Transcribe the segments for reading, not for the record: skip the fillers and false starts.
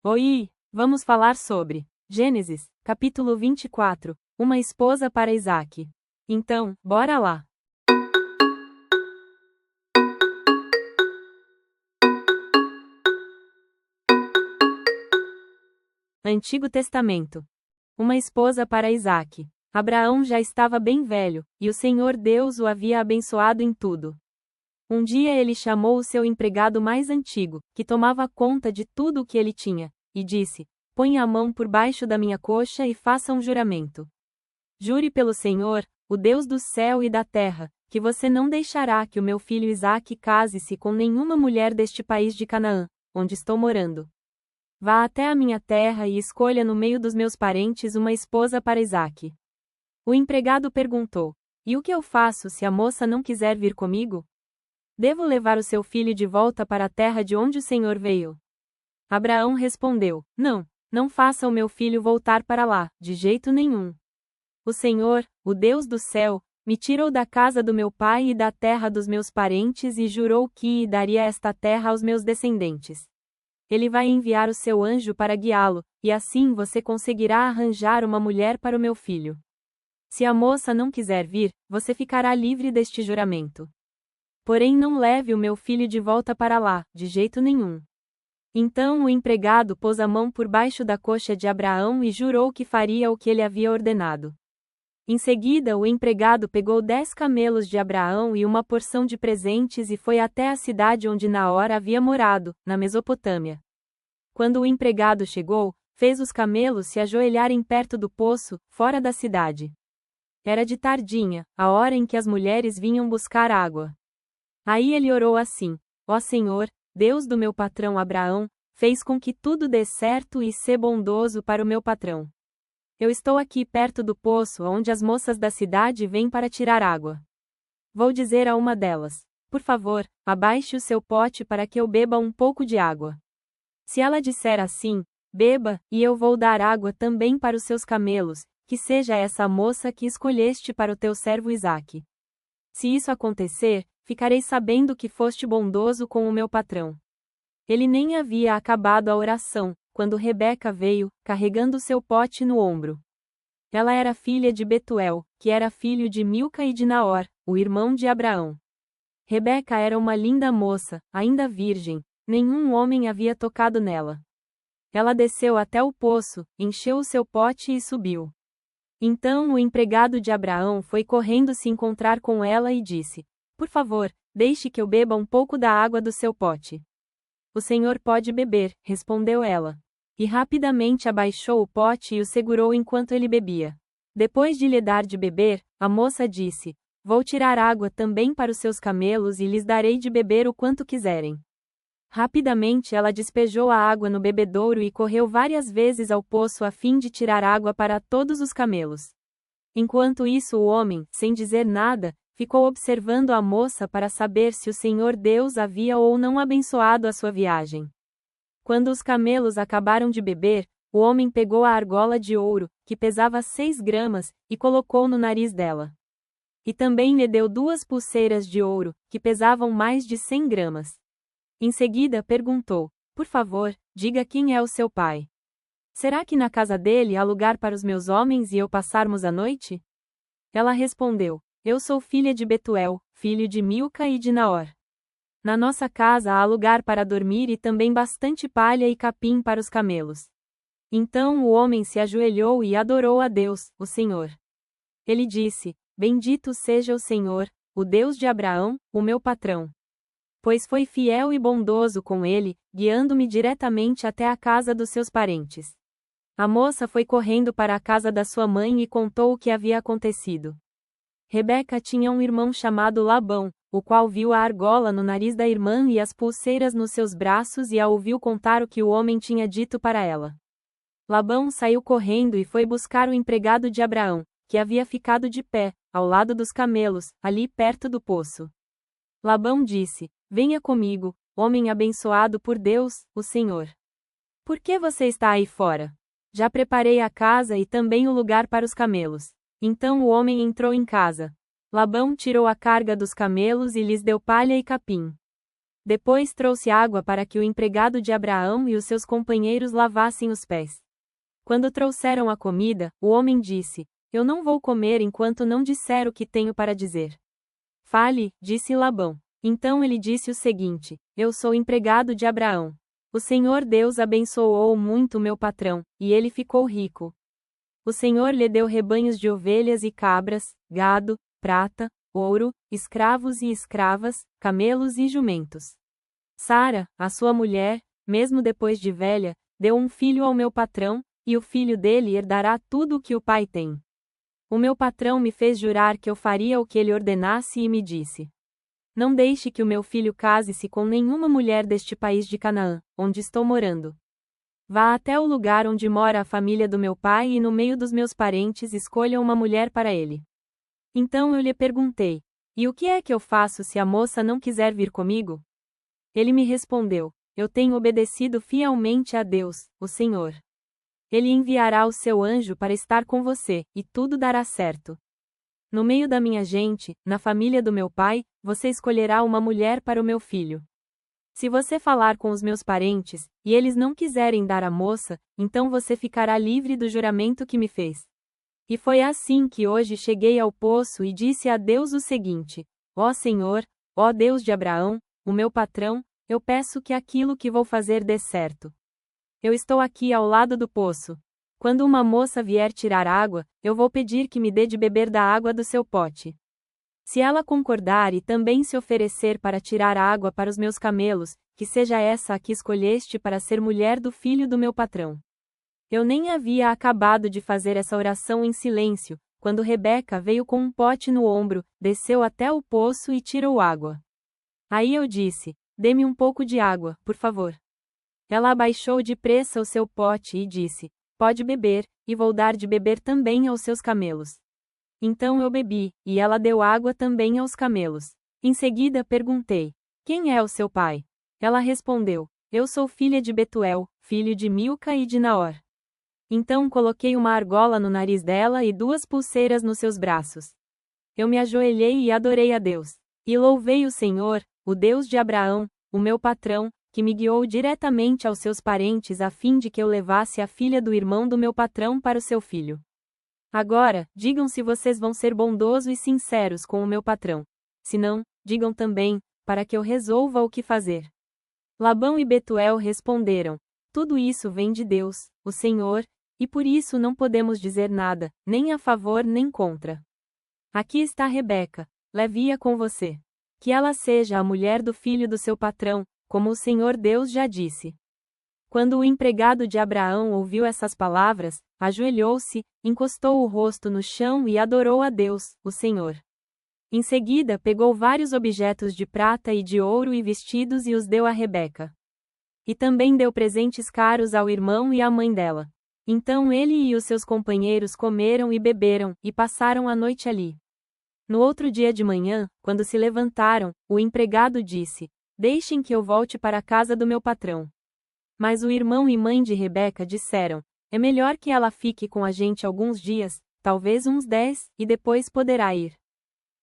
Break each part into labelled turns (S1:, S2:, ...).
S1: Oi, vamos falar sobre Gênesis, capítulo 24, uma esposa para Isaque. Então, bora lá. Antigo Testamento. Uma esposa para Isaque. Abraão já estava bem velho, e o Senhor Deus o havia abençoado em tudo. Um dia ele chamou o seu empregado mais antigo, que tomava conta de tudo o que ele tinha, e disse: Põe a mão por baixo da minha coxa e faça um juramento. Jure pelo Senhor, o Deus do céu e da terra, que você não deixará que o meu filho Isaque case-se com nenhuma mulher deste país de Canaã, onde estou morando. Vá até a minha terra e escolha no meio dos meus parentes uma esposa para Isaque. O empregado perguntou: E o que eu faço se a moça não quiser vir comigo? Devo levar o seu filho de volta para a terra de onde o Senhor veio? Abraão respondeu: Não faça o meu filho voltar para lá, de jeito nenhum. O Senhor, o Deus do céu, me tirou da casa do meu pai e da terra dos meus parentes e jurou que daria esta terra aos meus descendentes. Ele vai enviar o seu anjo para guiá-lo, e assim você conseguirá arranjar uma mulher para o meu filho. Se a moça não quiser vir, você ficará livre deste juramento. Porém não leve o meu filho de volta para lá, de jeito nenhum. Então o empregado pôs a mão por baixo da coxa de Abraão e jurou que faria o que ele havia ordenado. Em seguida o empregado pegou 10 camelos de Abraão e uma porção de presentes e foi até a cidade onde Naor havia morado, na Mesopotâmia. Quando o empregado chegou, fez os camelos se ajoelharem perto do poço, fora da cidade. Era de tardinha, a hora em que as mulheres vinham buscar água. Aí ele orou assim: Ó Senhor, Deus do meu patrão Abraão, fez com que tudo dê certo e sê bondoso para o meu patrão. Eu estou aqui perto do poço onde as moças da cidade vêm para tirar água. Vou dizer a uma delas: Por favor, abaixe o seu pote para que eu beba um pouco de água. Se ela disser assim: Beba, e eu vou dar água também para os seus camelos, que seja essa a moça que escolheste para o teu servo Isaque. Se isso acontecer, ficarei sabendo que foste bondoso com o meu patrão. Ele nem havia acabado a oração, quando Rebeca veio, carregando seu pote no ombro. Ela era filha de Betuel, que era filho de Milca e de Naor, o irmão de Abraão. Rebeca era uma linda moça, ainda virgem, nenhum homem havia tocado nela. Ela desceu até o poço, encheu o seu pote e subiu. Então o empregado de Abraão foi correndo se encontrar com ela e disse: Por favor, deixe que eu beba um pouco da água do seu pote. O senhor pode beber, respondeu ela. E rapidamente abaixou o pote e o segurou enquanto ele bebia. Depois de lhe dar de beber, a moça disse: Vou tirar água também para os seus camelos e lhes darei de beber o quanto quiserem. Rapidamente ela despejou a água no bebedouro e correu várias vezes ao poço a fim de tirar água para todos os camelos. Enquanto isso o homem, sem dizer nada, ficou observando a moça para saber se o Senhor Deus havia ou não abençoado a sua viagem. Quando os camelos acabaram de beber, o homem pegou a argola de ouro, que pesava 6 gramas, e colocou no nariz dela. E também lhe deu 2 pulseiras de ouro, que pesavam mais de 100 gramas. Em seguida perguntou: Por favor, diga quem é o seu pai. Será que na casa dele há lugar para os meus homens e eu passarmos a noite? Ela respondeu: Eu sou filha de Betuel, filho de Milca e de Naor. Na nossa casa há lugar para dormir e também bastante palha e capim para os camelos. Então o homem se ajoelhou e adorou a Deus, o Senhor. Ele disse: Bendito seja o Senhor, o Deus de Abraão, o meu patrão. Pois foi fiel e bondoso com ele, guiando-me diretamente até a casa dos seus parentes. A moça foi correndo para a casa da sua mãe e contou o que havia acontecido. Rebeca tinha um irmão chamado Labão, o qual viu a argola no nariz da irmã e as pulseiras nos seus braços e a ouviu contar o que o homem tinha dito para ela. Labão saiu correndo e foi buscar o empregado de Abraão, que havia ficado de pé, ao lado dos camelos, ali perto do poço. Labão disse: Venha comigo, homem abençoado por Deus, o Senhor. Por que você está aí fora? Já preparei a casa e também o lugar para os camelos. Então o homem entrou em casa. Labão tirou a carga dos camelos e lhes deu palha e capim. Depois trouxe água para que o empregado de Abraão e os seus companheiros lavassem os pés. Quando trouxeram a comida, o homem disse: Eu não vou comer enquanto não disser o que tenho para dizer. Fale, disse Labão. Então ele disse o seguinte: Eu sou empregado de Abraão. O Senhor Deus abençoou muito meu patrão, e ele ficou rico. O Senhor lhe deu rebanhos de ovelhas e cabras, gado, prata, ouro, escravos e escravas, camelos e jumentos. Sara, a sua mulher, mesmo depois de velha, deu um filho ao meu patrão, e o filho dele herdará tudo o que o pai tem. O meu patrão me fez jurar que eu faria o que ele ordenasse e me disse: Não deixe que o meu filho case-se com nenhuma mulher deste país de Canaã, onde estou morando. Vá até o lugar onde mora a família do meu pai e no meio dos meus parentes escolha uma mulher para ele. Então eu lhe perguntei: E o que é que eu faço se a moça não quiser vir comigo? Ele me respondeu: Eu tenho obedecido fielmente a Deus, o Senhor. Ele enviará o seu anjo para estar com você, e tudo dará certo. No meio da minha gente, na família do meu pai, você escolherá uma mulher para o meu filho. Se você falar com os meus parentes, e eles não quiserem dar a moça, então você ficará livre do juramento que me fez. E foi assim que hoje cheguei ao poço e disse a Deus o seguinte: Ó Senhor, ó Deus de Abraão, o meu patrão, eu peço que aquilo que vou fazer dê certo. Eu estou aqui ao lado do poço. Quando uma moça vier tirar água, eu vou pedir que me dê de beber da água do seu pote. Se ela concordar e também se oferecer para tirar água para os meus camelos, que seja essa a que escolheste para ser mulher do filho do meu patrão. Eu nem havia acabado de fazer essa oração em silêncio, quando Rebeca veio com um pote no ombro, desceu até o poço e tirou água. Aí eu disse: Dê-me um pouco de água, por favor. Ela abaixou depressa o seu pote e disse: Pode beber, e vou dar de beber também aos seus camelos. Então eu bebi, e ela deu água também aos camelos. Em seguida perguntei: Quem é o seu pai? Ela respondeu: Eu sou filha de Betuel, filho de Milca e de Naor. Então coloquei uma argola no nariz dela e 2 pulseiras nos seus braços. Eu me ajoelhei e adorei a Deus. E louvei o Senhor, o Deus de Abraão, o meu patrão, que me guiou diretamente aos seus parentes a fim de que eu levasse a filha do irmão do meu patrão para o seu filho. Agora, digam se vocês vão ser bondosos e sinceros com o meu patrão. Se não, digam também, para que eu resolva o que fazer. Labão e Betuel responderam: Tudo isso vem de Deus, o Senhor, e por isso não podemos dizer nada, nem a favor nem contra. Aqui está Rebeca, leve-a com você. Que ela seja a mulher do filho do seu patrão, como o Senhor Deus já disse. Quando o empregado de Abraão ouviu essas palavras, ajoelhou-se, encostou o rosto no chão e adorou a Deus, o Senhor. Em seguida pegou vários objetos de prata e de ouro e vestidos e os deu a Rebeca. E também deu presentes caros ao irmão e à mãe dela. Então ele e os seus companheiros comeram e beberam, e passaram a noite ali. No outro dia de manhã, quando se levantaram, o empregado disse: Deixem que eu volte para a casa do meu patrão. Mas o irmão e mãe de Rebeca disseram: É melhor que ela fique com a gente alguns dias, talvez uns 10, e depois poderá ir.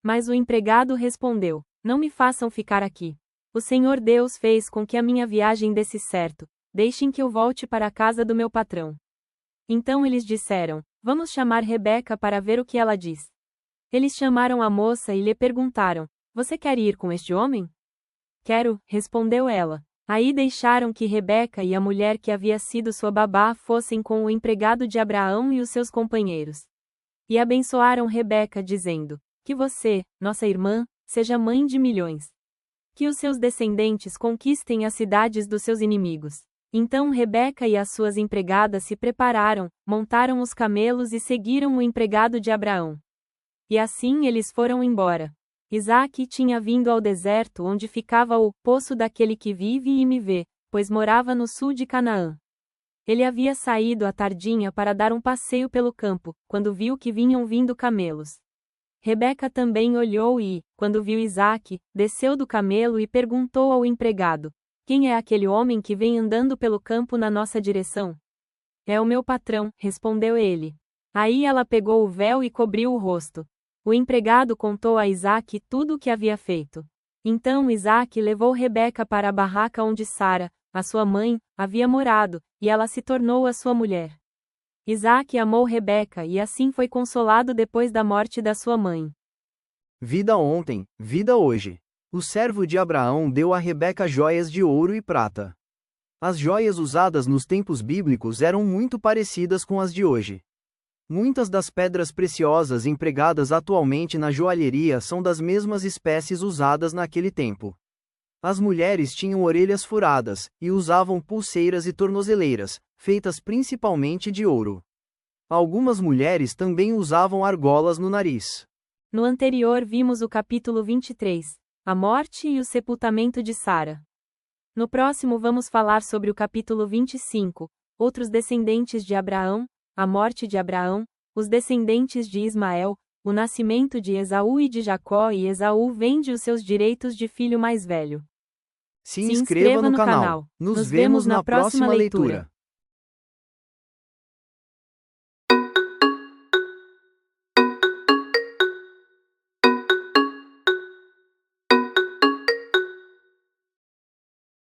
S1: Mas o empregado respondeu: Não me façam ficar aqui. O Senhor Deus fez com que a minha viagem desse certo, deixem que eu volte para a casa do meu patrão. Então eles disseram: Vamos chamar Rebeca para ver o que ela diz. Eles chamaram a moça e lhe perguntaram: Você quer ir com este homem? Quero, respondeu ela. Aí deixaram que Rebeca e a mulher que havia sido sua babá fossem com o empregado de Abraão e os seus companheiros. E abençoaram Rebeca dizendo: Que você, nossa irmã, seja mãe de milhões. Que os seus descendentes conquistem as cidades dos seus inimigos. Então Rebeca e as suas empregadas se prepararam, montaram os camelos e seguiram o empregado de Abraão. E assim eles foram embora. Isaque tinha vindo ao deserto onde ficava o poço daquele que vive e me vê, pois morava no sul de Canaã. Ele havia saído à tardinha para dar um passeio pelo campo, quando viu que vinham vindo camelos. Rebeca também olhou e, quando viu Isaque, desceu do camelo e perguntou ao empregado: Quem é aquele homem que vem andando pelo campo na nossa direção? É o meu patrão, respondeu ele. Aí ela pegou o véu e cobriu o rosto. O empregado contou a Isaque tudo o que havia feito. Então Isaque levou Rebeca para a barraca onde Sara, a sua mãe, havia morado, e ela se tornou a sua mulher. Isaque amou Rebeca e assim foi consolado depois da morte da sua mãe.
S2: Vida ontem, vida hoje. O servo de Abraão deu a Rebeca joias de ouro e prata. As joias usadas nos tempos bíblicos eram muito parecidas com as de hoje. Muitas das pedras preciosas empregadas atualmente na joalheria são das mesmas espécies usadas naquele tempo. As mulheres tinham orelhas furadas, e usavam pulseiras e tornozeleiras, feitas principalmente de ouro. Algumas mulheres também usavam argolas no nariz.
S1: No anterior vimos o capítulo 23, a morte e o sepultamento de Sara. No próximo vamos falar sobre o capítulo 25, outros descendentes de Abraão, a morte de Abraão, os descendentes de Ismael, o nascimento de Esaú e de Jacó e Esaú vende os seus direitos de filho mais velho.
S2: Se inscreva no canal. Nos vemos na próxima leitura.